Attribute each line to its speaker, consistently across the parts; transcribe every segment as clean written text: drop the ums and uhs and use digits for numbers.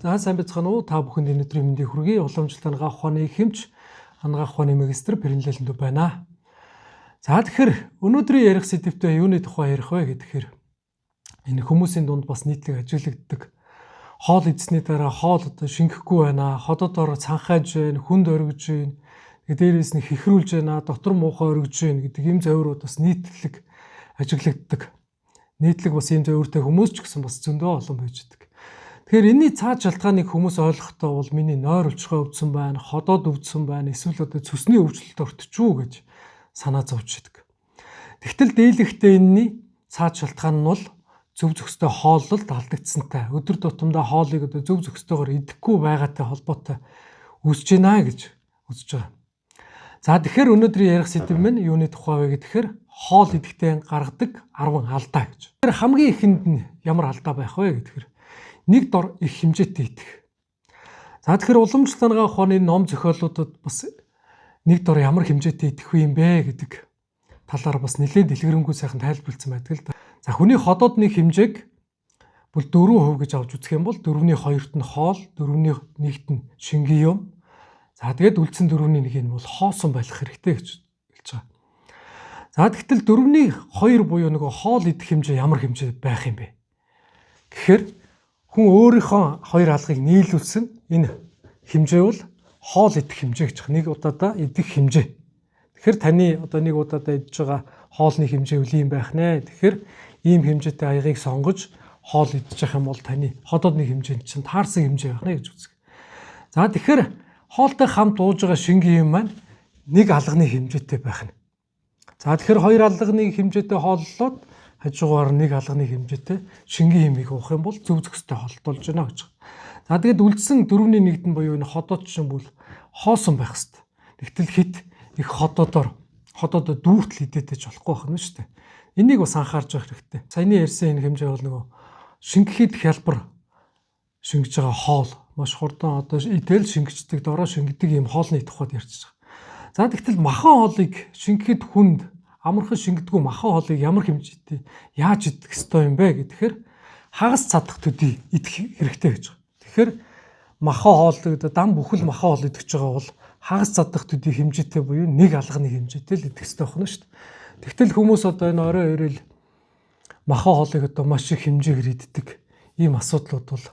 Speaker 1: За сайн байцгаана уу? Та бүхэнд өнөөдрийн мэндийг хүргэе. Уламжлалт анагаах ухааны хэмж анагаах ухааны магистр Пэрэнлэлэндүү байна. За тэгэхээр өнөөдрийн ярих сэдвтээ юуны тухай ярих вэ гэхээр энэ хүмүүсийн дунд бас нийтлэг ажиглагддаг хоол идсний дараа хоол одоо шингэхгүй байна. Ходоодоор цанхааж байна, хүнд оргиж байна. Дээрээс нь хихрүүлж байна, дотор муухай оргиж байна гэдэг ийм зөвөрүүд бас нийтлэг ажиглагддаг. Нийтлэг бас ийм зөвөртэй хүмүүс ч гэсэн бас зөндөө олон байж байдаг. Тэгэхээр энэний цаад шалтгааныг хүмүүс ойлгохдоо бол миний нойр өвчгөө өвдсөн байна, ходоод өвдсөн байна, эсвэл одоо цөсний өвчлөлт ортчихгүй гэж санаа зовж идэг. Тэгтэл дийлэхдээ энэний цаад шалтгаан нь бол зөв зөвхөстэй хооллолд алдагдсантай. Өдөр тутамдаа хоолыг одоо зөв зөвхөстөйгээр идэхгүй байгаатай холбоотой үүсэж байна гэж үзэж байгаа. За тэгэхээр өнөөдрийн ярих сэдэв минь юуны тухай вэ гэхээр хоол идэхдээ гаргадаг 10 алдаа гэж. Тэгэхээр хамгийн ихэнд нь ямар алдаа байх вэ гэхээр нэг дор их хэмжээтэй идэх. За тэгэхээр уламжлалт анагаах ухааны ном зохиолуудад бас нэг дор ямар хэмжээтэй идэх вэ юм бэ гэдэг талаар бас нэлээд дэлгэрэнгүй сайхан тайлбарлагдсан байдаг л да. За хүний ходоодны хэмжээг бол 4% гэж авч үзэх юм бол 4-ний 2-т нь хоол, 4-ний 1-т нь шингийн юм. За тэгээд үлдсэн 4-ний 1 нь бол хоосон байх хэрэгтэй гэж хэлж байгаа. За тэгтэл 4-ний 2 буюу нөгөө хоол идэх хэмжээ ямар хэмжээ байх юм бэ? Гэхдээ хүн өөрийнхөө хоёр алгыг нийлүүлсэн энэ хэмжээ бол хоол идэх хэмжээ гэж нэг удаадаа идэх хэмжээ. Тэгэхээр таны одоо нэг удаадаа идж байгаа хоолны хэмжээ үл юм байх нэ. Тэгэхээр ийм хэмжээтэй аягийг сонгож хоол идж явах юм бол таны ходоодны хэмжээ чинь таарсан хэмжээ байх нэ гэж үздэг. За тэгэхээр хоолтой хамт ууж байгаа шингийн юм маань нэг алганы хэмжээтэй байх нь. За тэгэхээр хоёр алганы хэмжээтэй хооллоод хажуугаар нэг алганы хэмжээтэй шингийн хэмийг уух юм бол зөв зөвхөстэй холдуулж байна гэж. За тэгээд үлдсэн 4-ний 1-т нь буюу энэ ходоод чинь бол хоосон байх хэвээр. Тэгтэл хит их ходоодоор дүүртэл идээтэй ч болохгүй байна шүү дээ. Энийг бас анхаарч явах хэрэгтэй. Саяны ярьсан энэ хэмжээ бол нөгөө шингэхэд хялбар шингэж байгаа хоол маш хурдан одоо идэл шингэждэг, дороо шингэдэг ийм хоолны тухайд ярьж байгаа. За тэгтэл махан хоолыг шингэхэд хүнд амархан шингэдэггүй махан хоолыг ямар хэмжээтэй яаж идэх ёстой юм бэ гэхээр хагас цадах төдий идэх хэрэгтэй гэж байна. Тэгэхээр махан хоолыг дан бүхэл махан хоол идэж байгаа бол хагас цадах төдий хэмжээтэй буюу нэг алганы хэмжээтэй л идэх ёстой байна шүү дээ. Тэгтэл хүмүүс одоо энэ орой ирэл махан хоолыг одоо маш их хэмжээгээр иддэг ийм асуудлууд бол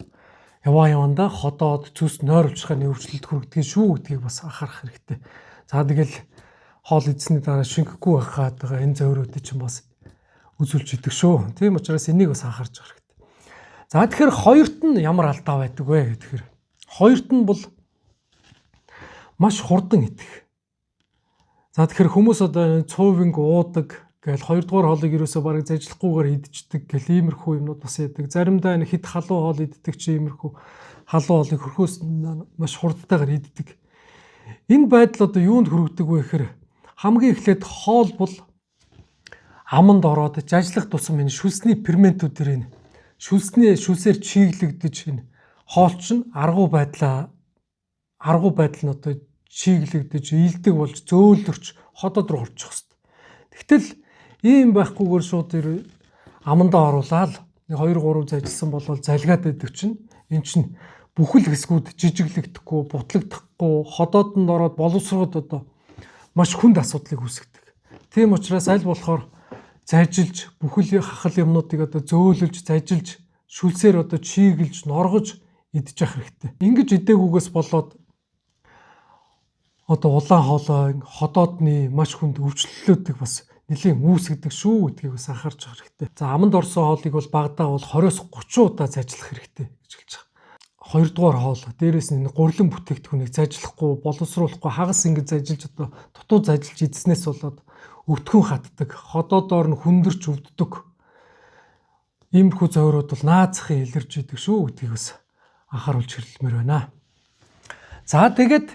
Speaker 1: явандаа ходоод цөс нойр өвчхөний өвчлөлт хүргэдэг шүү гэдгийг бас анхаарах хэрэгтэй. За тэгэл хоол идсэний дараа шингэхгүй байхад байгаа энэ зөврүүдийг чинь бас үзүүлж идэг шүү. Тийм учраас энийг бас анхаарч байгаа хэрэгтэй. За тэгэхээр хоёрт нь ямар алдаа байдаг вэ гэхээр хоёрт нь бол маш хурдан идэх. За тэгэхээр хүмүүс одоо цөөвинг уудаг гэл хоёрдугаар хоолыг ерөөсөө бараг зажлахгүйгээр идчихдэг гэл иймэрхүү юмнууд бас яадаг. Заримдаа энэ хит халуун хоол иддэг чи иймэрхүү халуун хоолыг хөрхөөс маш хурдтайгаар иддэг. Энэ байдал одоо юунд хүргэдэг вэ гэхээр хамгийн эхлээд хоол бол аманд ороод жажлах тусам энэ шүлсний ферментүүдээр энэ шүлсээр чиглэгдэж энэ хоол чинь аргу байдал нь одоо чиглэгдэж ийдэг болж зөөлрч ходоод руу орчих хэвээр. Тэгтэл ийм байхгүйгээр шууд амандаа оруулаад 2-3 зажилсан болол залгаад байдаг чинь эн чинь бүхэл хэсгүүд жижиглэгдэхгүй, бутлагдахгүй, ходоод нь ороод боловсроод одоо маш хүнд асуудлыг үүсгэдэг. Тийм учраас аль болохоор зайжилж бүхэл хахал юмнуудыг одоо зөөлөж, зайжилж, шүлсээр одоо чиглэж, норгож идэж явах хэрэгтэй. Ингэж идээгүйгээс болоод одоо улаан хоолой ходоодны маш хүнд өвчлөлтүүдийг бас нэлийн үүсгэдэг шүү гэдгийг бас анхаарч байгаа хэрэгтэй. За аманд орсон хоолыг бол багадаа бол 20-30 удаа зажлах хэрэгтэй гэж хэлж байгаа. Хоёрдугаар хоол дээрээс нь гурилан бүтээгдэхүүнийг зажлахгүй, боловсруулахгүй хагас ингэж зажилж одоо дутуу зажилж идснээс болоод өвтгөн хатдаг, ходоодоор нь хүндэрч өвддөг. Иймэрхүү зөврүүд бол наазахын илэрж идэг шүү гэдгийг бас анхааруулж хэлмээр байна. За тэгээд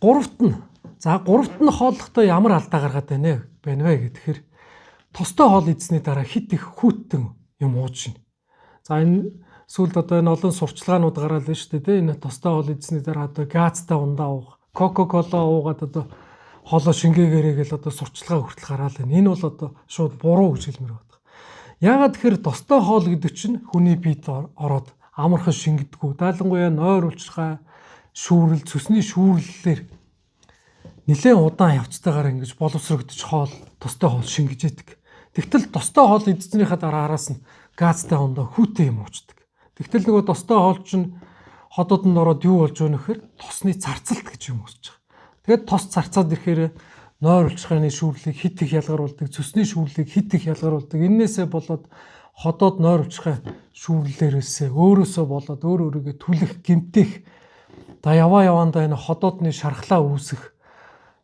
Speaker 1: гуравт нь хооллохдоо ямар алдаа гаргаад байна вэ гэхээр тостой хоол идсэний дараа хит их хүүтэн юм ууж шин. За энэ сүүлд одоо энэ олон сурчлагаанууд гараад байна шүү дээ. Энэ тостой хоол идсэний дараа одоо газтай ундаа уух, кока-кола уугаад одоо хоолоо шингээгээрээ гэл одоо сурчлагаа хүртэл гараад байна. Энэ бол одоо шууд буруу гэж хэлмээр байна. Яагаад тэгэхээр тостой хоол гэдэг чинь хүний биед ороод амархан шингэдэггүй. Даалангуяа нойр улчирхай шүүрэл, цөсний шүүрлэлээр нэлээд удаан явцтайгаар ингэж боловсрогдож хоол, тостой хоол шингэж идэг. Тэгтэл тостой хоол идснийхаа дараа араас нь газтай хондоо хүүтэй юм уучдаг. Тэгтэл нөгөө тостой хоол чинь ходоодонд ороод юу болж өгнө гэхээр тосны царцалт гэж юм үүсэж байгаа. Тэгээд тос царцаад ирэхээр нойр улчирхайны шүүрлийг хит их ялгаруулдаг, цөсний шүүрлийг хит их ялгаруулдаг. Иннээсээ болоод ходоод нойр улчирхай шүүрлэлээрээсээ өөрөөсөө болоод өөрийгөө түлэх, гэмтэх, яваандаа энэ ходоодны шархлаа үүсэх.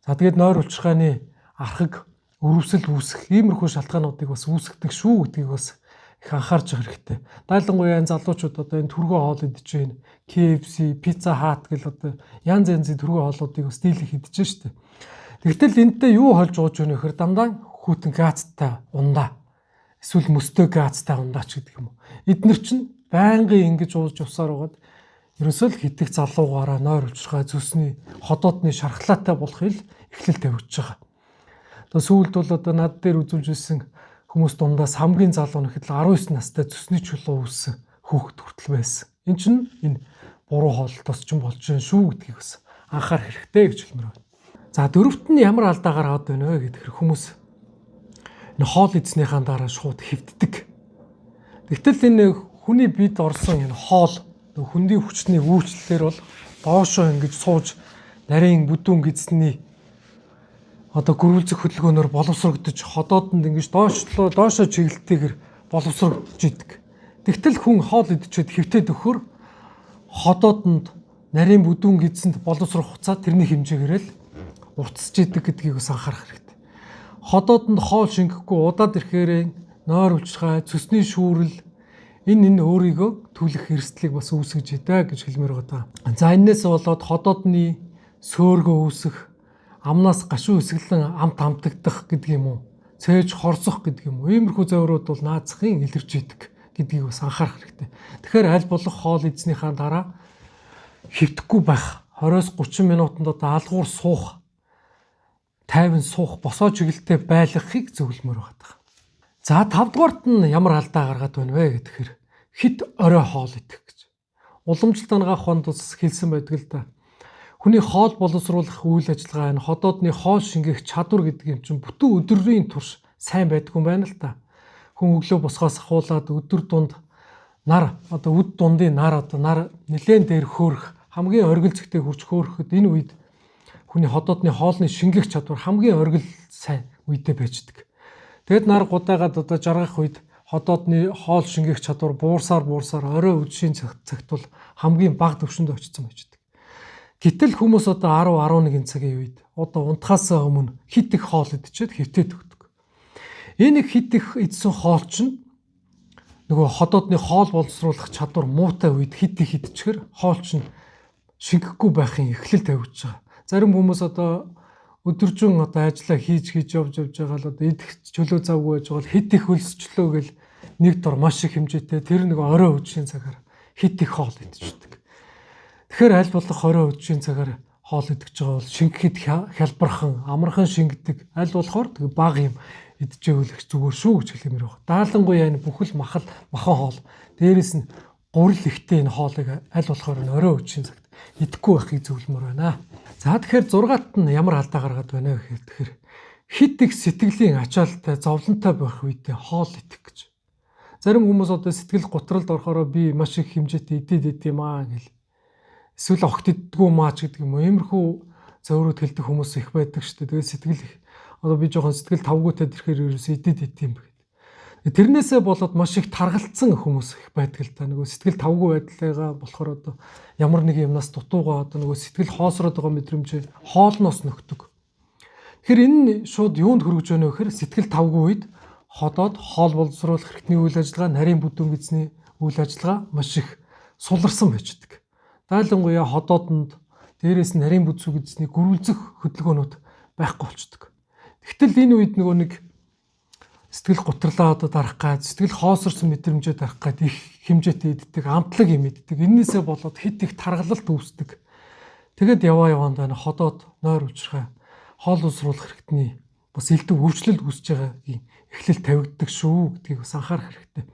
Speaker 1: За тэгээд нойр улчирхайны архаг өрөвсөл үүсэх, иймэрхүү шалтгаануудыг бас үүсгдэг шүү гэдгийг бас их анхаарч явах хэрэгтэй. Дайлангуяа энэ залуучууд одоо энэ түргэн хоол идэж байна. KFC, Pizza Hut гэл одоо янз янзын түргэн хоолуудыг бас дийлэх идэж штэ. Тэгтэл энэтэй юу холж ууж өгнө гэхээр дандаа хүүтэн газтай ундаа. Эсвэл мөстэй газтай ундаач гэдэг юм уу. Эднэр чинь байнгын ингэж ууж явсаар байгаад ерөөсөө л хитэх залуугаараа нойр улчирхай зүсний ходоодны шархлаатай болохыг эхлэл тавьж байгаа. Одоо сүүлд бол одоо над дээр үзүүлж ирсэн хүмүүс дундаас хамгийн залуу нь гэхэд 19 настай зүсний чулуу үүссэн хүүхэд хүртэл байсан. Энэ чинь энэ буруу хоолтоос ч болж байна шүү гэдгийг бас анхаарах хэрэгтэй гэж хэлмээр байна. За дөрөвт нь ямар алдаа гараад байна вэ гэхээр хүмүүс энэ хоол идснийхаа дараа шууд хэвддэг. Тэгтэл энэ хүний бид орсон энэ хоол хөндийн хүчний үйлчлэлээр бол доошоо ингэж сууж нарийн бүдүүн гидсний одоо гөрүүлзэх хөдөлгөөнөөр боловсрогдож ходоодонд ингэж доошоо чиглэлтэйгэр боловсрогдож идэг. Тэгтэл хүн хоол идчихэд хэвтээд өгөхөр ходоодонд нарийн бүдүүн гидсэнд боловсрох хугацаа тэрний хэмжээгээр л уртсж идэг гэдгийг бас анхаарах хэрэгтэй. Ходоодонд хоол шингэхгүй удаад ирэхээр нойр улчирхай, цөсний шүүрэл энэ өөрийгөө түлэх эрсдлийг бас үүсгэж идэг гэж хэлмээр байгаа. За энээс болоод ходоодны сөөргөө үүсэх, амнаас гашуун эсгэлэн амт амтагдах гэдэг юм уу? Цээж хорсох гэдэг юм уу? Иймэрхүү зовирууд бол наацхийн илэрч идэг гэдгийг бас анхаарах хэрэгтэй. Тэгэхээр аль болох хоол идснийхаа дараа хэвтэхгүй байх, 20-30 минутанд одоо алгуур суух, тайван суух, босоо чиглэлтэй байлгахыг зөвлөмөр байгаа. За 5 дугаарт нь ямар алдаа гаргаад байна вэ гэхээр хит орой хоол идэх гэж. Уламжлалт ангаах хонд бас хэлсэн байдаг л да. Хүний хоол боловсруулах үйл ажиллагаа энэ ходоодны хоол шингээх чадвар гэдэг юм чинь бүтэн өдрийн турш сайн байдгүй юм байна л да. Хүн өглөө босгоос ахуулаад өдөр дунд нар одоо үд дундын нар нэлээд дээр хөөрөх хамгийн оргил зэгтээ хурж хөөрөхөд энэ үед хүний ходоодны хоолны шингэх чадвар хамгийн оргил сайн үедээ байждаг. Тэгэд нар гудаагаад одоо жаргах үед ходоодны хоол шингэх чадвар буурсаар орой үдшийн цагт бол хамгийн бага түвшинд очсон байждаг. Гэтэл хүмүүс одоо 10-11 цагийн үед одоо унтахаасаа өмнө хит их хоол идчихэд хэвтээд өгдөг. Энэ хит их идсэн хоол чинь нөгөө ходоодны хоол боловсруулах чадвар муутай үед хит их идчихэр хоол чинь шингэхгүй байхын эхлэл тавьж байгаа. Зарим хүмүүс одоо өдөржин одоо ажиллаа хийж явж байгаа л одоо идэх чөлөө завгүй байж байгаа л хит их өлсчлөө гэл нэг дор маш их хэмжээтэй тэр нэг орой үдшийн цагаар хит их хоол идчихдэг. Тэгэхээр аль болох орой үдшийн цагаар хоол идэж байгаа бол шингэхэд хялбархан, амархан шингэдэг аль болохоор тэг бага юм идчихвэл их зүгээр шүү гэж хэлмээр байна. Даалангуяа энэ бүхэл махан хоол дээрэс нь гурил ихтэй энэ хоолыг аль болохоор орой үдшийн цагт идэхгүй байхыг зөвлөмөр байна. За тэгэхээр 6-т нь ямар алдаа гаргаад байна вэ гэхээр хит их сэтгэлийн ачаалтай зовлонтой байх үедээ хоол идэх гэж. Зарим хүмүүс одоо сэтгэл готролд орохороо би маш их хэмжээтэй идээд юм аа гэл. Эсвэл огт иддэггүй маач гэдэг юм уу. Иймэрхүү зоврууд хэлдэг хүмүүс их байдаг шүү дээ. Тэгээд сэтгэл одоо би жоохон сэтгэл тавгуутай ирэхээр ерөөсөө идээд юм бэ. Тэрнээсээ болоод маш их таргалцсан хүмүүс их байдаг л та. Нөгөө сэтгэл тавгүй байдлаа болохоор одоо ямар нэг юмнаас дутуугаа одоо нөгөө сэтгэл хоосроод байгаа мэдрэмж хоолноос нөхдөг. Тэгэхээр энэ шууд юунд хөргөж байна вэ гэхээр сэтгэл тавгүй үед ходоод хоол боловсруулах хэрэгтний үйл ажиллагаа, нарийн бүдүүн гизний үйл ажиллагаа маш их суларсан байждаг. Дайлангуяа ходоодонд дээрээс нь нарийн бүдүүн гизний гөрүүлзэх хөдөлгөөнүүд байхгүй болчдөг. Тэгтэл энэ үед нөгөө нэг сэтгэл гутралаа одоо дарах гад, сэтгэл хоосорсон мэдрэмжээ дарах гад их хэмжээтэй иддэг, амтлаг юм иддэг. Эннээсээ болоод хит их таргалалт үүсдэг. Тэгэд яваанд байна ходоод нойр улчирхай хоол усруулах хэрэгтний бас элдв өвчлөл үүсэж байгааг эхлэл тавигддаг шүү гэдгийг бас анхаарах хэрэгтэй.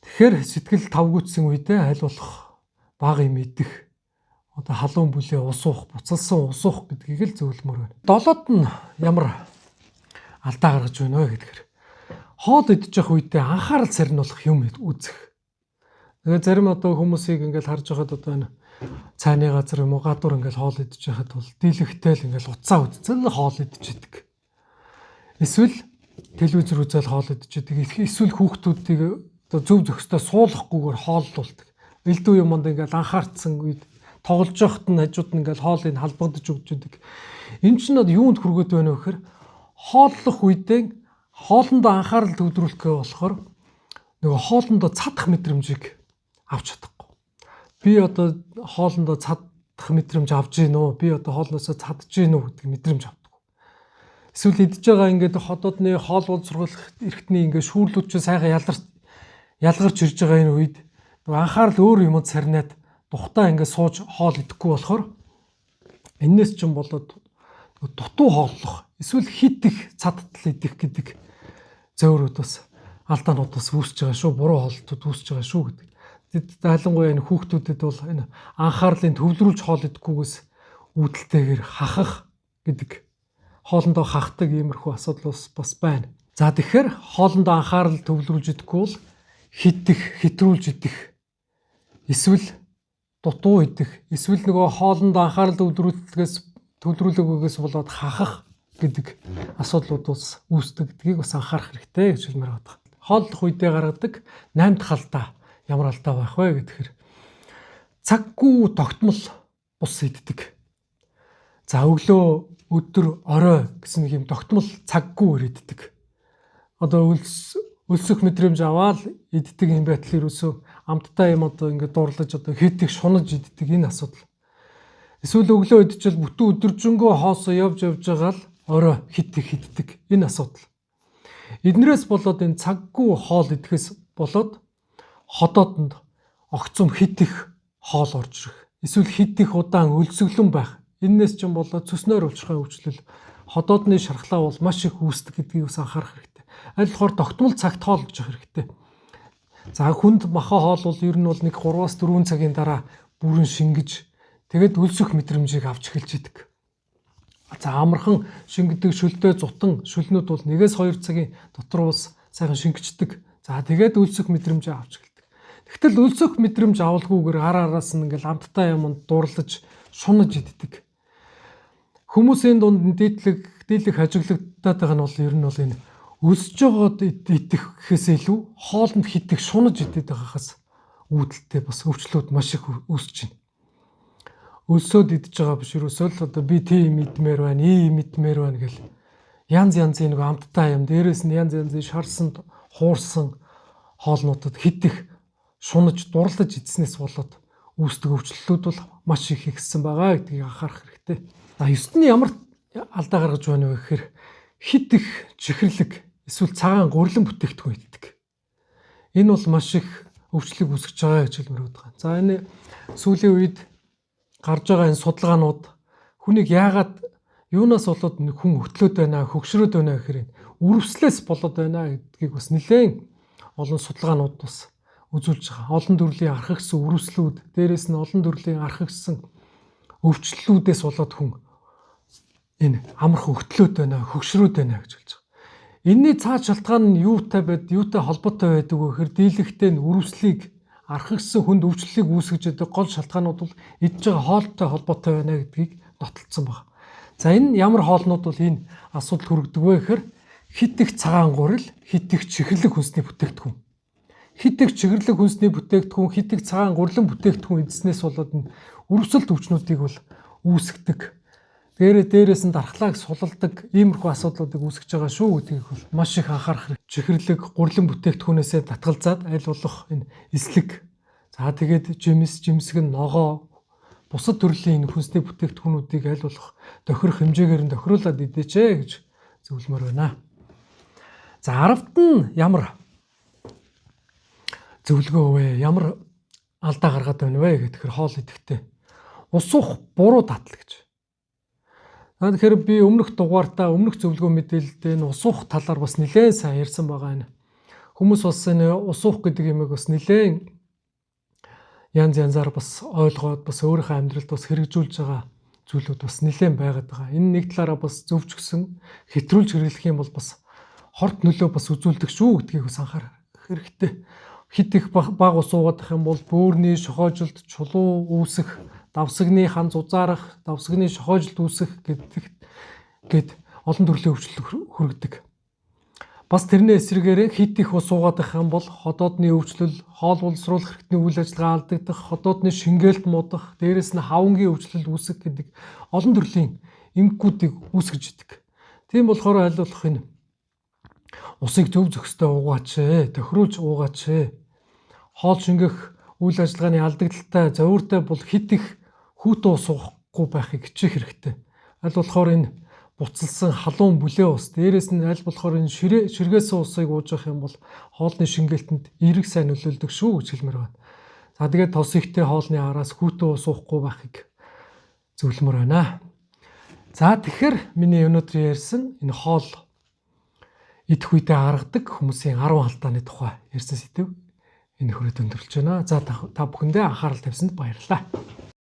Speaker 1: Тэгэхээр сэтгэл тавгүйцсэн үедээ аль болох бага юм идэх, одоо халуун бүлээ ус уух, буцалсан ус уух гэдгийг л зөвлөмөр байна. Долоод нь ямар алдаа гаргаж байна вэ гэхээр хоол идэж явах үедээ анхаарал сарниулах юм үзэх. Тэгээ зарим одоо хүмүүсийг ингээд харж байхад одоо энэ цайны газар юм уу гадуур ингээд хоол идэж байхад бол дийлэгтэй л ингээд уцаа үзэл хоол идэж идэг. Эсвэл телевизээр үзэл хоол идэж идэг. Эсвэл хүүхдүүдийг одоо зөв зохистой суулгахгүйгээр хооллуулдаг. Элдв юмд ингээд анхаарцсан үед тоглож явахт нь хажууд нь ингээд хоолыг халбагдаж өгч идэг. Энэ ч надад юунд хүргээд байна вэ гэхээр хооллох үедээ хоолндоо анхаарал төвлөрүүлэхээ болохоор нөгөө хоолндоо цадах мэдрэмжийг авч чадахгүй. Би одоо хоолндоо цадах мэдрэмж авж гин үү? Би одоо хоолноосоо цадж гин үү гэдэг мэдрэмж авдаг. Эсвэл идж байгаа ингээд ходоодны хоол боловсруулах эрхтний ингээд шүүрлүүд ч сайхан ялгарч ирж байгаа энэ үед анхаарал өөр юмд сарниад тухтаа ингээд сууж хоол идэхгүй болохоор энээс ч юм болоод дутуу хооллох эсвэл хит их цадтал идэх гэдэг зөөрүүд бас алдаанууд бас үүсэж байгаа шүү. Буруу хоолтууд үүсэж байгаа шүү гэдэг. Ялангуяа энэ хүүхдүүдэд бол энэ анхаарлын төвлөрүүлж хоол идэхгүйгээс үүдэлтэйгээр хахах гэдэг хоолндоо хахдаг иймэрхүү асуудал бас байна. За тэгэхээр хоолндоо анхаарал төвлөрүүлж идэхгүй бол хитрүүлж идэх эсвэл дутуу идэх эсвэл нөгөө хоолндоо анхаарал төвлөрүүлэхгүйгээс болоод хахах гэдэг асуудлууд бас үүсдэг гэдгийг бас анхаарах хэрэгтэй гэж хэлмээр байна. Хооллох үедээ гаргадаг 8 дахь алдаа ямар алдаа байх вэ гэхээр цаггүй тогтмол бус иддэг. За өглөө, өдөр, орой гэсэн юм тогтмол цаггүй иддэг. Одоо өлсөх мэдрэмж аваад иддэг юм байтал ерөөсөө амттай юм одоо ингээд дурлаж одоо хит их шунаж иддэг энэ асуудал. Эсвэл өглөө идчихэл бүтэн өдөржингөө хоосоо явж байгаа л орой хит их иддэг энэ асуудал. Эднэрээс болоод энэ цаггүй хоол идэхээс болоод ходоодонд огцом хит их хоол орж ирэх. Эсвэл хит их удаан өлсгөлөн байх. Эннээс ч юм болоод цөснөөр уучрахын хөвчлөл ходоодны шархлаа бол маш их үүсдэг гэдгийг бас анхаарах хэрэгтэй. Аль болохоор тогтмол цагт хоол гэж хэрэгтэй. За хүнд махаа хоол бол ер нь бол нэг 3-4 цагийн дараа бүрэн шингэж тэгээд өлсөх мэдрэмжийг авч эхэлж идэг. За амархан шингэдэг шүлтэй зутан шүлнүүд бол 1-2 цагийн дотор бас сайхан шингэждэг. За тэгээд өлсөх мэдрэмжээ авч эхэлдэг. Тэгтэл өлсөх мэдрэмж авалгүйгээр араас нь ингээл амттай юмд дурлаж шунаж иддэг. Хүмүүсийн дунд дийлэх хажиглагдаад байгаа нь бол ер нь бол энэ өлсөж байгаад идэх гэхээс илүү хоолнд хитэх шунаж идэх байгаагаас үүдэлтэй бас өвчлүүд маш их үүсэж байна. Өлсөд идэж байгаа биш ерөөсөө л одоо би тийм идмээр байна, ийм идмээр байна гэл янз янзын нэг амттай юм дээрээс нь янз янзын шарсан хуурсан хоолнуудад хитэх шунаж дурлаж идснээс болоод үүсдэг өвчлөлүүд бол маш их ихссэн байгаа гэдгийг анхаарах хэрэгтэй. За 9-ний ямар алдаа гаргаж байна вэ гэхээр хит их чихэрлэг эсвэл цагаан гурилан бүтээгдэхүүн иддэг. Энэ бол маш их өвчлөлийг үүсгэж байгаа гэж хэлмээр байна. За энэ сүүлийн үед гарч байгаа энэ судалгаанууд хүнийг яагаад юунаас болоод хүн хөтлөөд байна, хөгшрөөд байна гэхээр үрвслээс болоод байна гэдгийг бас нэлээд олон судалгаанууд бас үзүүлж байгаа. Олон төрлийн архагсан үрвслүүд, дээрээс нь олон төрлийн архагсан өвчлөлүүдээс болоод хүн энэ амархан хөтлөөд байна, хөгшрөөд байна гэж хэлж байгаа. Энийний цаад шалтгаан нь юутай холбоотой байдаг вэ гэхээр дийлэгтэй нь үрвслийг архагсан хүнд өвчлөлийг үүсгэж байгаа гол шалтгаанууд бол идж байгаа хоолтой холбоотой байна гэдгийг нотолцсон байна. За энэ ямар хоолнууд бол энэ асуудал хүргэдэг вэ гэхээр хит их цагаан гурил, хит их чихэрлэг хүнсний бүтээгдэхүүн. Хит их чихэрлэг хүнсний бүтээгдэхүүн, хит их цагаан гурилан бүтээгдэхүүн эдснээс болоод нь үрвсэлт өвчнүүдийг бол үүсгдэг. Дээрээс нь дархлааг сулалдаг иймэрхүү асуудлуудыг үүсгэж байгаа шүү гэдгийг бол маш их анхаарах хэрэгтэй. Чихэрлэг гурилан бүтээгдэхүүнээсээ татгалзаад аль болох энэ эслэг. За тэгээд жимсгэн ногоо бусад төрлийн хүнсний бүтээгдэхүүнүүдийг аль болох тохирох хэмжээгээр нь тохируулаад идээч гэж зөвлөмөр байна. За 10-д нь ямар зөвлөгөө вэ? Ямар алдаа гаргаад байна вэ гэхээр хоол идэхдээ ус уух буруу датал гэж. Тэгэхээр би өмнөх дугаартаа өмнөх зөвлөгөө мэдээлэлдээ ус уух талаар бас нэлээд сайн ярьсан байгаа энэ. Хүмүүс бас энэ ус уух гэдэг юмыг бас нэлээд янз янзаар бас ойлгоод бас өөрийнхөө амьдралд бас хэрэгжүүлж байгаа зүйлүүд бас нэлээд байгаад байгаа. Энэ нэг талаараа бас зөвч гисэн хэтрүүлж хэрэглэх юм бол бас хорт нөлөө бас үзүүлдэг шүү гэдгийг бас анхаарах хэрэгтэй. Хит их баг ус уугаадах юм бол бөөрийн шохоожилт, чулуу үүсэх, давсагны хан зузаарах, давсагны шохоожилт үүсэх гэд олон төрлийн өвчлөлт хүргэдэг. Бас тэрний эсрэгээр хит их ус уугаадах юм бол ходоодны өвчлөл, хоол боловсруулах хэрэгтний үйл ажиллагаа алдагдах, ходоодны шингээлт муудах, дээрэс нь хавангийн өвчлөл үүсэх гэдэг олон төрлийн эмгэгүүдийг үүсгэж идэг. Тийм болохоор аль болох энэ усыг зөв зохистой уугаач, тохируулж уугаач. Хоол шингэх үйл ажиллагааны алдагдaltaй, зовиртой бол хит их хүүтэн ус уухгүй байхыг хичээх хэрэгтэй. Аль болохоор энэ буцалсан халуун бүлээ ус, дээрээс нь аль болохоор энэ ширгээс усыг ууж явах юм бол хоолны шингээлтэнд эерэг сайн нөлөөлдөг шүү гэж хэлмээр байна. За тэгээд тос ихтэй хоолны араас хүүтэн ус уухгүй байхыг зөвлөмөр байна. За тэгэхээр миний өнөөдөр ярьсан энэ хоол идэх үедээ харгадаг хүмүүсийн 10 алдааны тухай ярьсан сэдв энэ хүрээд өндөрлөж байна. За та бүхэндээ анхаарал тавьсанд баярлалаа.